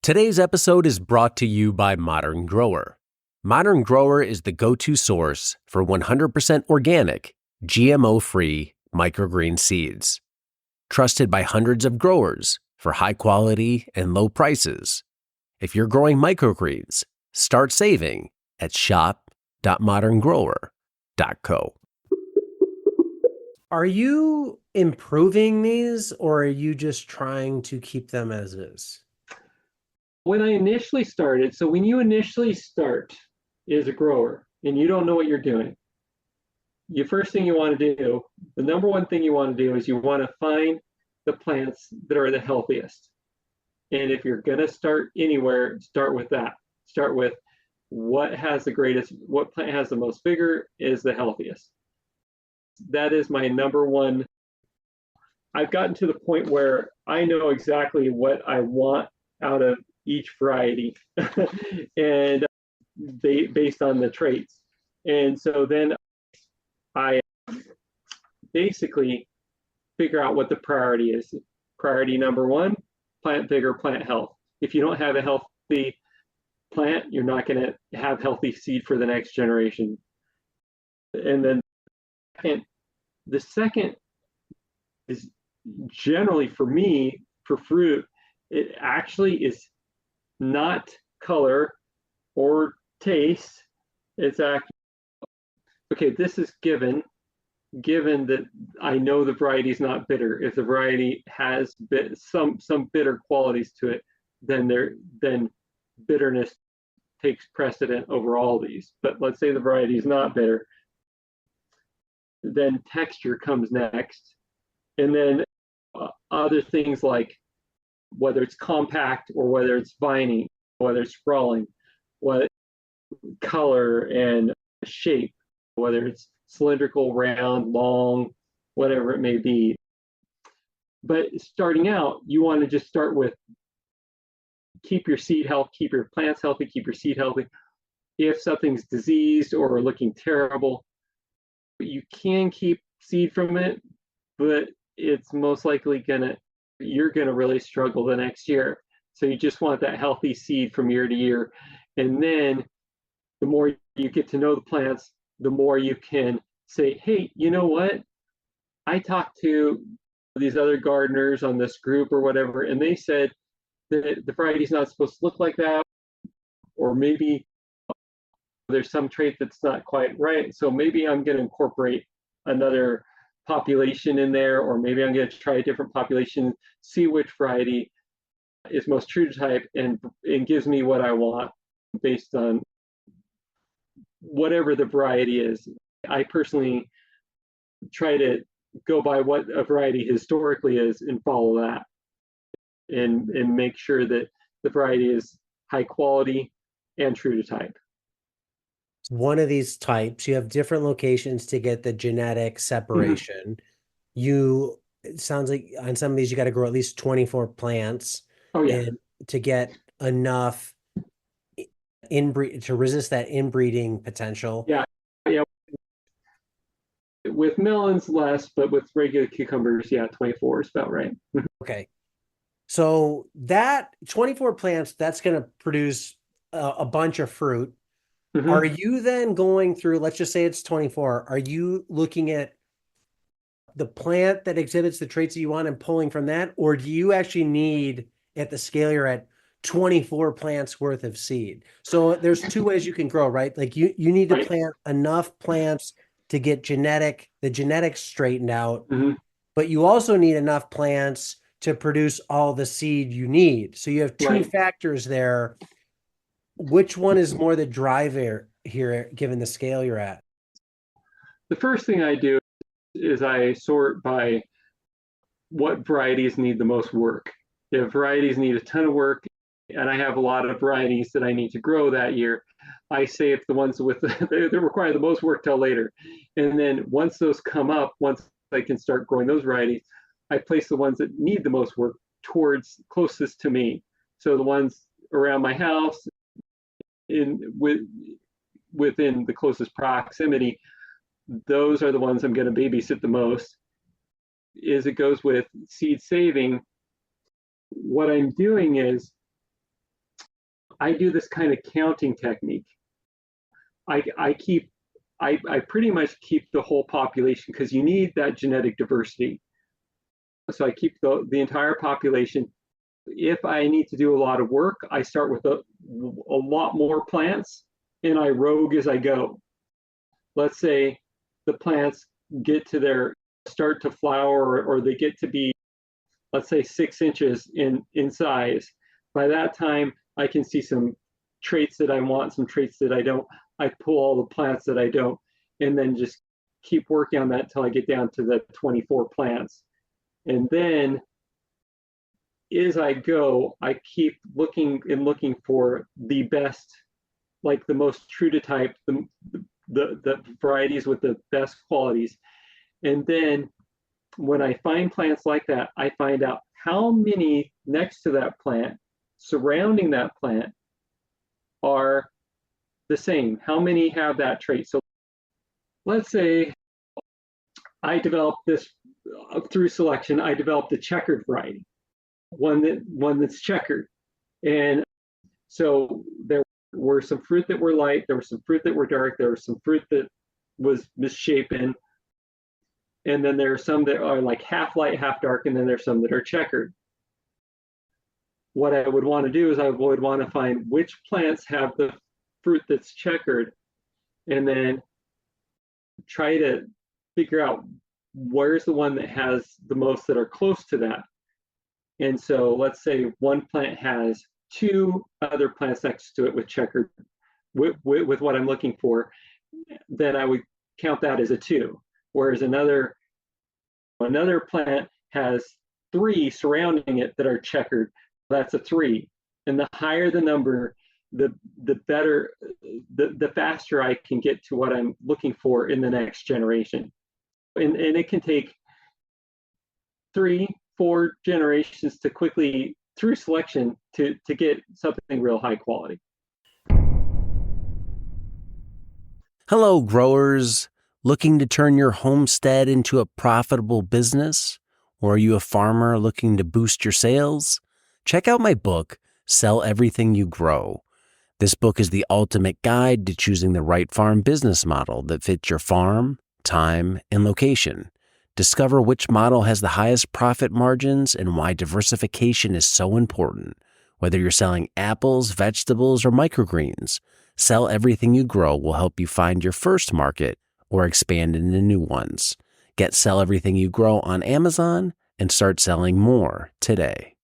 Today's episode is brought to you by Modern Grower. Modern Grower is the go-to source for 100% organic, GMO-free microgreen seeds. Trusted by hundreds of growers for high quality and low prices. If you're growing microgreens, start saving at shop.moderngrower.co. Are you improving these, or are you just trying to keep them as is? When I initially started, so when you initially start as a grower and you don't know what you're doing, the first thing you want to do, the number one thing you want to do is you want to find the plants that are the healthiest. And if you're going to start anywhere, start with that. Start with what has the greatest, what plant has the most vigor is the healthiest. That is my number one. I've gotten to the point where I know exactly what I want out of each variety and based on the traits. And so then I basically figure out what the priority is. Priority number one, plant vigor, plant health. If you don't have a healthy plant, you're not going to have healthy seed for the next generation. And then the second is generally for me, for fruit, it actually is not color or taste. It's actually, okay, this is given that I know the variety is not bitter. If the variety has some bitter qualities to it, then bitterness takes precedent over all these. But let's say the variety is not bitter, then texture comes next, and then other things like whether it's compact or whether it's viney, whether it's sprawling, what color and shape, whether it's cylindrical, round, long, whatever it may be. But starting out, you want to just start with keep your seed health, keep your plants healthy, keep your seed healthy. If something's diseased or looking terrible, you can keep seed from it, but it's most likely you're gonna really struggle the next year. So you just want that healthy seed from year to year. And then the more you get to know the plants, the more you can say, hey, you know what? I talked to these other gardeners on this group or whatever, and they said that the variety's not supposed to look like that, or maybe there's some trait that's not quite right. So maybe I'm going to incorporate another population in there, or maybe I'm going to try a different population, see which variety is most true to type and gives me what I want based on whatever the variety is. I personally try to go by what a variety historically is and follow that and make sure that the variety is high quality and true to type. One of these types, you have different locations to get the genetic separation. It sounds like on some of these, you got to grow at least 24 plants and to get enough to resist that inbreeding potential. Yeah. With melons, less, but with regular cucumbers, 24 is about right. Okay. So that 24 plants, that's going to produce a bunch of fruit. Are you then going through, let's just say it's 24, are you looking at the plant that exhibits the traits that you want and pulling from that? Or do you actually need, at the scale you're at, 24 plants worth of seed? So there's two ways you can grow, right? Like you need to plant enough plants to get the genetics straightened out, but you also need enough plants to produce all the seed you need. So you have two factors there. Which one is more the driver here, given the scale you're at? The first thing I do is I sort by what varieties need the most work. If varieties need a ton of work, and I have a lot of varieties that I need to grow that year, I save the ones that require the most work till later. And then once those come up, once I can start growing those varieties, I place the ones that need the most work towards closest to me. So the ones around my house, within the closest proximity, those are the ones I'm going to babysit the most. As it goes with seed saving, what I'm doing is I do this kind of counting technique. I pretty much keep the whole population because you need that genetic diversity. So I keep the entire population. If I need to do a lot of work, I start with a lot more plants and I rogue as I go. Let's say the plants get to their start to flower, or they get to be, let's say, 6 inches in size. By that time, I can see some traits that I want, some traits that I don't. I pull all the plants that I don't, and then just keep working on that until I get down to the 24 plants. And then as I go, I keep looking for the best, like the most true to type, the varieties with the best qualities. And then when I find plants like that, I find out how many next to that plant, surrounding that plant, are the same. How many have that trait? So let's say I developed this through selection. I developed a checkered variety, one that's checkered. And so there were some fruit that were light, there were some fruit that were dark, there was some fruit that was misshapen, and then there are some that are like half light, half dark, and then there's some that are checkered. What I would want to do is I would want to find which plants have the fruit that's checkered, and then try to figure out where's the one that has the most that are close to that. And so let's say one plant has 2 other plants next to it with checkered, with what I'm looking for, then I would count that as a 2. Whereas another plant has 3 surrounding it that are checkered, that's a 3. And the higher the number, the better, the faster I can get to what I'm looking for in the next generation. And it can take 3-4 generations to quickly, through selection, to get something real high quality. Hello, growers. Looking to turn your homestead into a profitable business? Or are you a farmer looking to boost your sales? Check out my book, Sell Everything You Grow. This book is the ultimate guide to choosing the right farm business model that fits your farm, time, and location. Discover which model has the highest profit margins and why diversification is so important. Whether you're selling apples, vegetables, or microgreens, Sell Everything You Grow will help you find your first market or expand into new ones. Get Sell Everything You Grow on Amazon and start selling more today.